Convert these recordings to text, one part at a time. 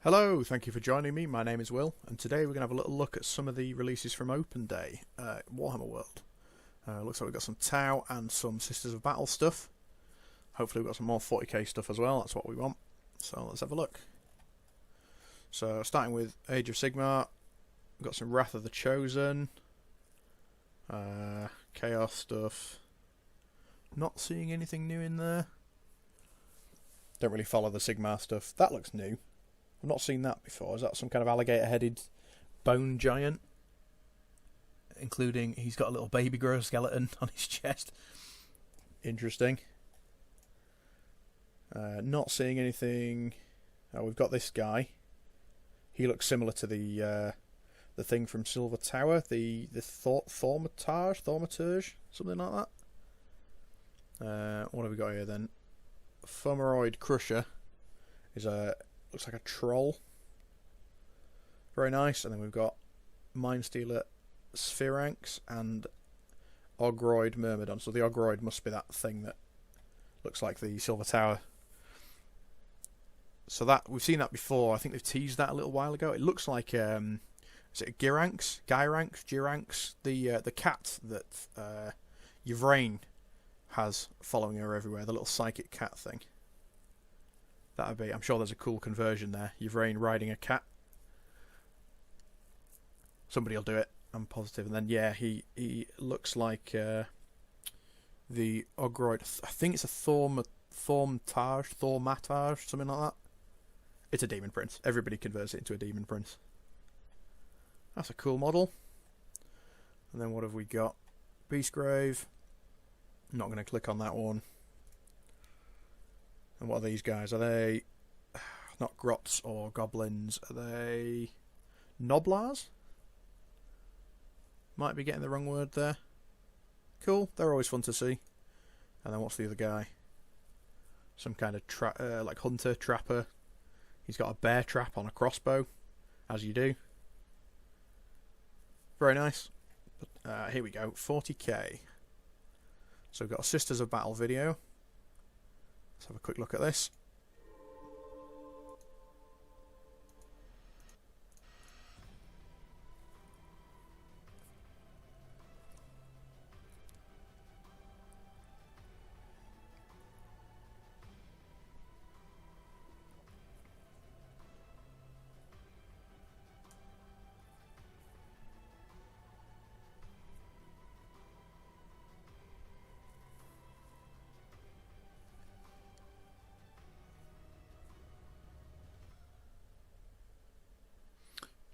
Hello, thank you for joining me. My name is Will, and today we're going to have a little look at some of the releases from Open Day, Warhammer World. Looks like we've got some Tau and some Sisters of Battle stuff. Hopefully we've got some more 40k stuff as well, that's what we want. So let's have a look. So starting with Age of Sigmar, we've got some Wrath of the Chosen, Chaos stuff. Not seeing anything new in there. Don't really follow the Sigmar stuff. That looks new. I've not seen that before. Is that some kind of alligator-headed bone giant? Including, he's got a little baby grow skeleton on his chest. Interesting. Not seeing anything. Oh, we've got this guy. He looks similar to the thing from Silver Tower, the Thaumaturge, something like that. What have we got here then? Fomeroid Crusher is looks like a troll. Very nice. And then we've got Mindstealer Spheranx and Ogroid Myrmidon. So the Ogroid must be that thing that looks like the Silver Tower. So that we've seen that before. I think they've teased that a little while ago. It looks like is it Gyranx, the cat that Yvraine has following her everywhere, the little psychic cat thing. That'd be, I'm sure there's a cool conversion there. Yvraine riding a cat. Somebody will do it, I'm positive. And then yeah, he looks like the Ogroid. I think it's a Thaumaturge, something like that. It's a demon prince. Everybody converts it into a demon prince. That's a cool model. And then what have we got? Beastgrave. I'm not going to click on that one. And what are these guys? Are they not grots or goblins? Are they Noblars? Might be getting the wrong word there. Cool, they're always fun to see. And then what's the other guy? Some kind of like hunter, trapper. He's got a bear trap on a crossbow, as you do. Very nice. But, here we go, 40k. So we've got a Sisters of Battle video. Let's have a quick look at this.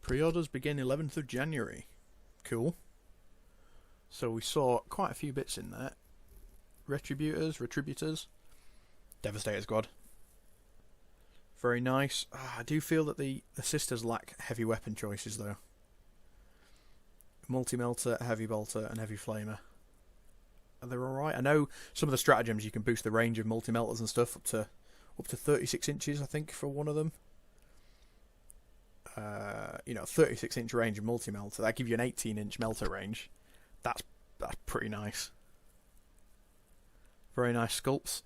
Pre-orders begin 11th of January. Cool. So we saw quite a few bits in there. Retributors. Devastator Squad. Very nice. I do feel that the Sisters lack heavy weapon choices though. Multi-melter, heavy bolter and heavy flamer. Are they alright? I know some of the stratagems you can boost the range of multi-melters and stuff up to 36 inches I think for one of them. 36-inch range of multi-melter, that give you an 18-inch melter range. That's pretty nice. Very nice sculpts.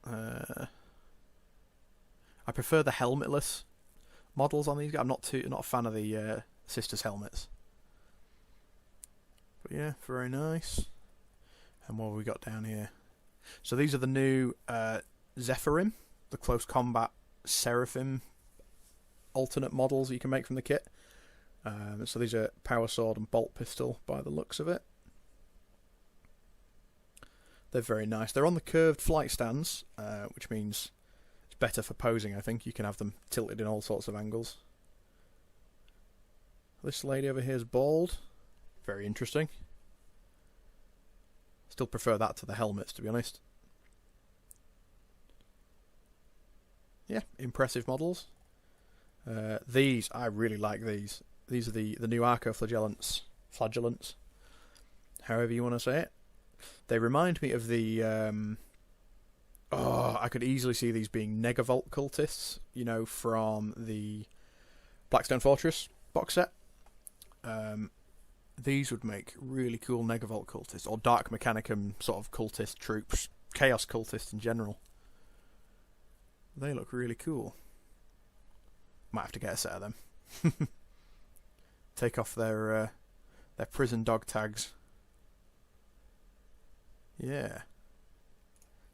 I prefer the helmetless models on these. I'm not a fan of the Sisters helmets. But yeah, very nice. And what have we got down here? So these are the new Zephyrim, the close combat Seraphim alternate models you can make from the kit. So these are power sword and bolt pistol by the looks of it. They're very nice. They're on the curved flight stands, which means it's better for posing, I think. You can have them tilted in all sorts of angles. This lady over here is bald. Very interesting. Still prefer that to the helmets, to be honest. Yeah, impressive models. I really like these. These are the new Arco-Flagellants. Flagellants. However you want to say it. They remind me of the... I could easily see these being Negavolt cultists, from the Blackstone Fortress box set. These would make really cool Negavolt cultists, or Dark Mechanicum sort of cultist troops. Chaos cultists in general. They look really cool. Might have to get a set of them. Take off their prison dog tags. Yeah.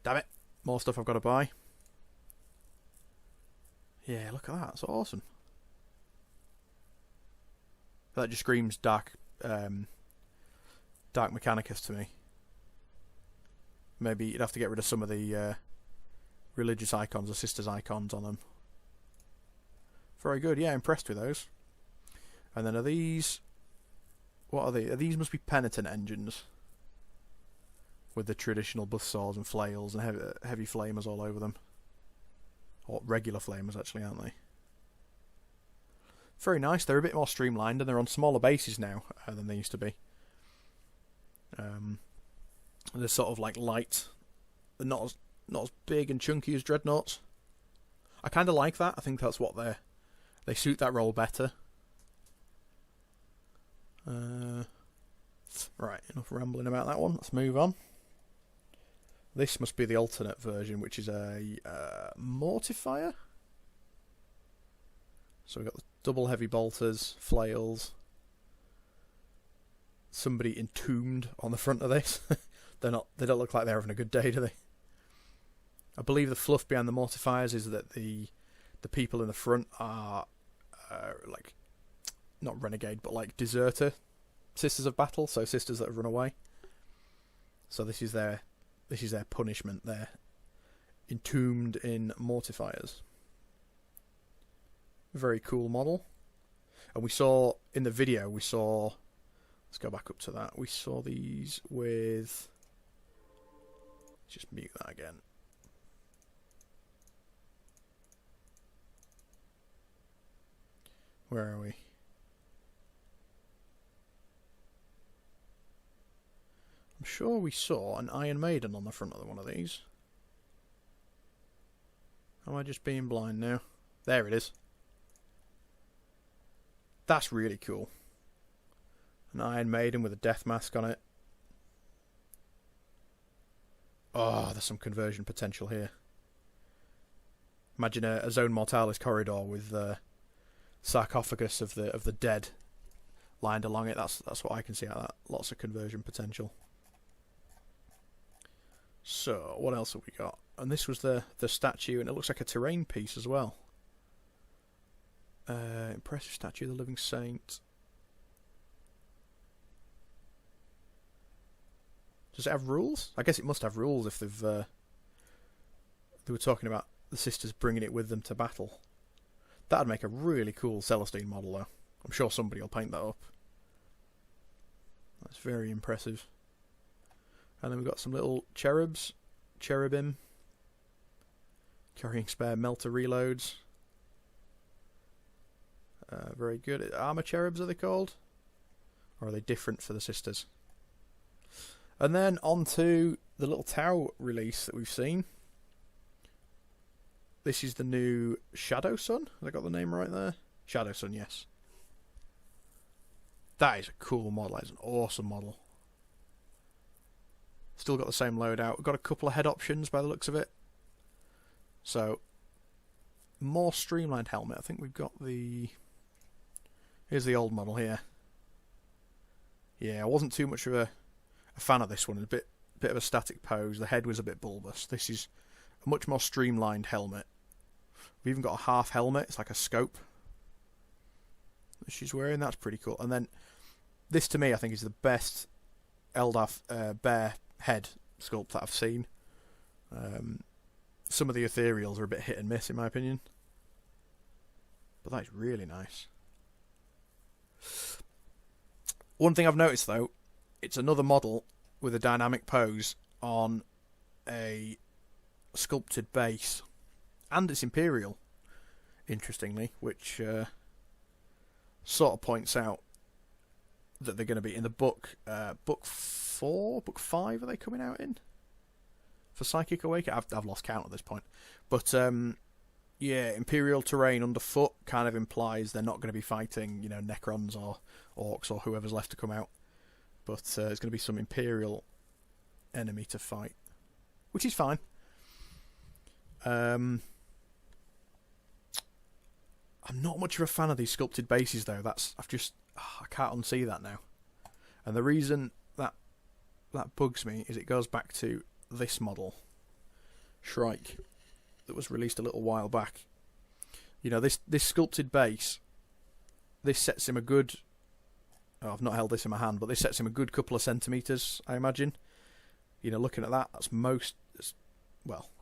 Damn it. More stuff I've got to buy. Yeah, look at that. That's awesome. That just screams Dark Mechanicus to me. Maybe you'd have to get rid of some of the religious icons or sisters icons on them. Very good. Yeah, impressed with those. And then are these... What are they? These must be penitent engines. With the traditional buzzsaws and flails and heavy flamers all over them. Or regular flamers, actually, aren't they? Very nice. They're a bit more streamlined and they're on smaller bases now than they used to be. They're sort of like light. They're not as big and chunky as dreadnoughts. I kind of like that. I think that's what they suit that role better. Right, enough rambling about that one. Let's move on. This must be the alternate version, which is a mortifier. So we've got the double heavy bolters, flails. Somebody entombed on the front of this. They don't look like they're having a good day, do they? I believe the fluff behind the mortifiers is that the people in the front are like not renegade, but like deserter sisters of battle, so sisters that have run away. So this is their punishment. They're entombed in mortifiers. Very cool model. And we saw in the video, let's go back up to that. We saw these with, let's just mute that again. Where are we? I'm sure we saw an Iron Maiden on the front of one of these. Am I just being blind now? There it is. That's really cool. An Iron Maiden with a death mask on it. Oh, there's some conversion potential here. Imagine a Zone Mortalis corridor with sarcophagus of the dead lined along it. That's what I can see out of that. Lots of conversion potential. So, what else have we got? And this was the statue, and it looks like a terrain piece as well. Impressive statue of the Living Saint. Does it have rules? I guess it must have rules if they've... they were talking about the sisters bringing it with them to battle. That'd make a really cool Celestine model, though. I'm sure somebody will paint that up. That's very impressive. And then we've got some little cherubim, carrying spare melter reloads. Very good. Armor cherubs, are they called? Or are they different for the sisters? And then on to the little Tau release that we've seen. This is the new Shadow Sun. Have I got the name right there? Shadow Sun, yes. That is a cool model. That is an awesome model. Still got the same loadout. We've got a couple of head options by the looks of it. So, more streamlined helmet. I think we've got the... Here's the old model here. Yeah, I wasn't too much of a fan of this one. It's a bit of a static pose. The head was a bit bulbous. This is a much more streamlined helmet. We've even got a half helmet. It's like a scope that she's wearing. That's pretty cool. And then this, to me, I think is the best Eldar bear head sculpt that I've seen. Some of the ethereals are a bit hit and miss, in my opinion. But that is really nice. One thing I've noticed, though, it's another model with a dynamic pose on a sculpted base. And it's Imperial, interestingly, which sort of points out that they're going to be in the book 4, book 5 are they coming out in? For Psychic Awakening? I've lost count at this point. But, yeah, Imperial terrain underfoot kind of implies they're not going to be fighting, you know, Necrons or Orcs or whoever's left to come out. But there's going to be some Imperial enemy to fight, which is fine. I'm not much of a fan of these sculpted bases though. I can't unsee that now. And the reason that bugs me is it goes back to this model, Shrike, that was released a little while back. You know, this sculpted base, this sets him a good... Oh, I've not held this in my hand, but this sets him a good couple of centimetres, I imagine. You know, looking at that, that's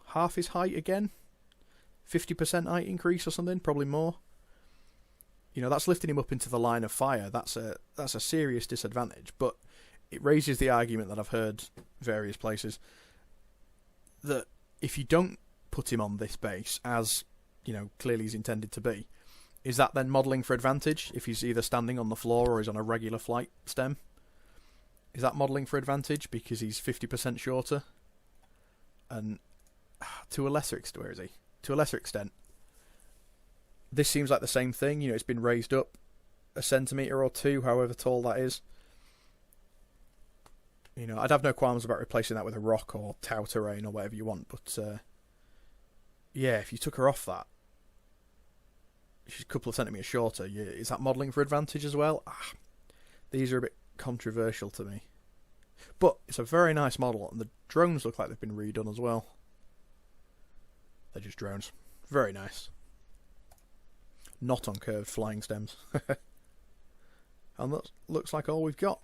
half his height again. 50% height increase or something, probably more. You know, that's lifting him up into the line of fire. That's a serious disadvantage, but it raises the argument that I've heard various places that if you don't put him on this base, as you know, clearly he's intended to be, is that then modelling for advantage if he's either standing on the floor or he's on a regular flight stem? Is that modelling for advantage because he's 50% shorter? And to a lesser extent, where is he? To a lesser extent, this seems like the same thing. You know, it's been raised up a centimetre or two, however tall that is. You know, I'd have no qualms about replacing that with a rock or Tau terrain or whatever you want, but yeah, if you took her off that, she's a couple of centimetres shorter. Is that modelling for advantage as well? These are a bit controversial to me. But it's a very nice model, and the drones look like they've been redone as well. They're just drones. Very nice. Not on curved flying stems. And that looks like all we've got.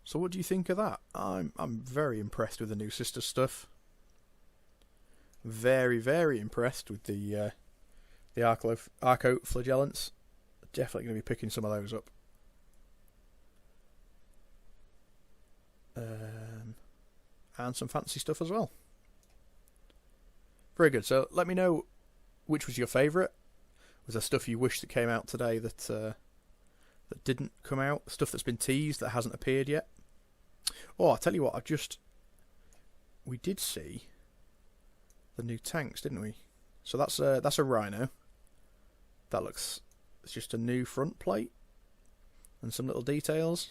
So what do you think of that? I'm very impressed with the new Sister stuff. Very, very impressed with the Arco flagellants. Definitely going to be picking some of those up. And some fancy stuff as well. Very good. So let me know which was your favourite. Was there stuff you wish that came out today that didn't come out? Stuff that's been teased that hasn't appeared yet? Oh, I'll tell you what, we did see the new tanks, didn't we? So that's a Rhino. It's just a new front plate and some little details.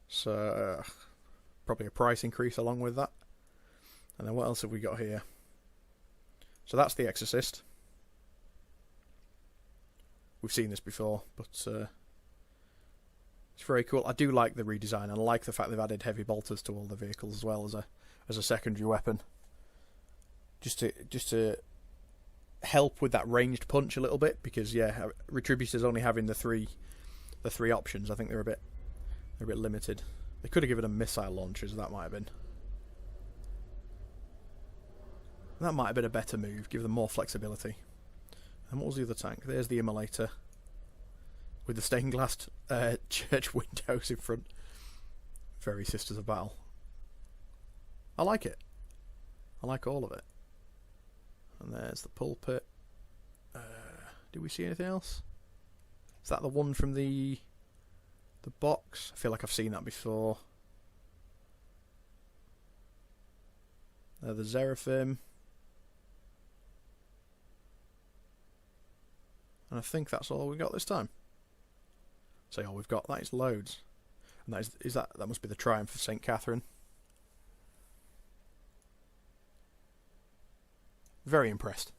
So probably a price increase along with that. And then what else have we got here? So that's the Exorcist. We've seen this before, but it's very cool. I do like the redesign, and I like the fact they've added heavy bolters to all the vehicles as well as a secondary weapon, just to help with that ranged punch a little bit. Because yeah, Retributors only having the three options, I think they're a bit limited. They could have given them missile launchers. That might have been a better move. Give them more flexibility. And what was the other tank? There's the Immolator with the stained glass church windows in front. Very Sisters of Battle. I like it. I like all of it. And there's the pulpit. Did we see anything else? Is that the one from the box? I feel like I've seen that before. The Seraphim. And I think that's all we got this time. Say all we've got. That is loads. And that must be the Triumph of St. Catherine. Very impressed.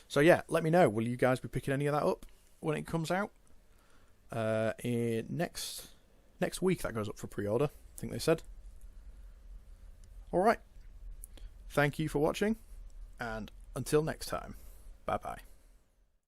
So yeah, let me know. Will you guys be picking any of that up when it comes out? Next week that goes up for pre-order, I think they said. Alright. Thank you for watching, and until next time, bye bye.